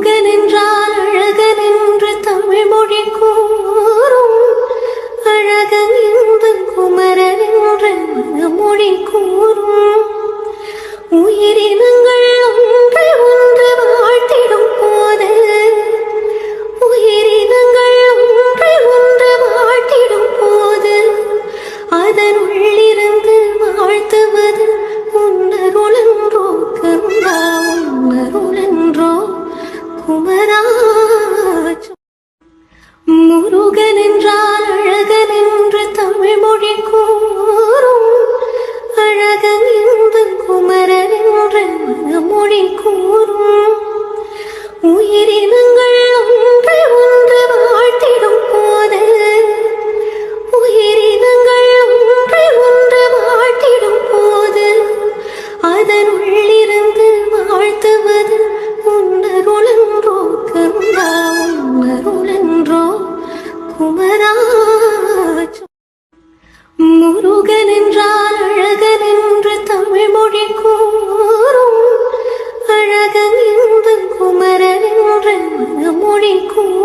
முருகன் என்றால் அழகன் என்று தமிழ் மொழி கூறும். அழகன் என்று குமரன் என்று மொழி கூறும். உயிரினங்கள் ஒன்றை ஒன்று வாழ்த்திடும் போது, உயிரினங்கள் ஒன்றை ஒன்று வாழ்த்திடும் போது, அதனுள்ளிருந்து வாழ்த்துவது உன்னருளென்றோ கருணா, உன்னருளென்றோ குமரா. முருகன் என்றால் அழகன் என்று தமிழ் மொழி கூறும். அழகன் என்று குமரன் என்று மொழி கூறும். உயிரினங்கள் ஒன்றை ஒன்று வாழ்த்திடும் போது, உயிரினங்கள் ஒன்றை ஒன்று வாழ்த்திடும் போது, அதனுள்ளிருந்து வாழ்த்துவது உன்னருளென்றோ கருணா, உன்னருளென்றோ குமரா. முருகன் என்றால் அழகன் என்று தமிழ் மொழி கூறும். அழகன் என்று குமரன் என்று மொழி கூறும்.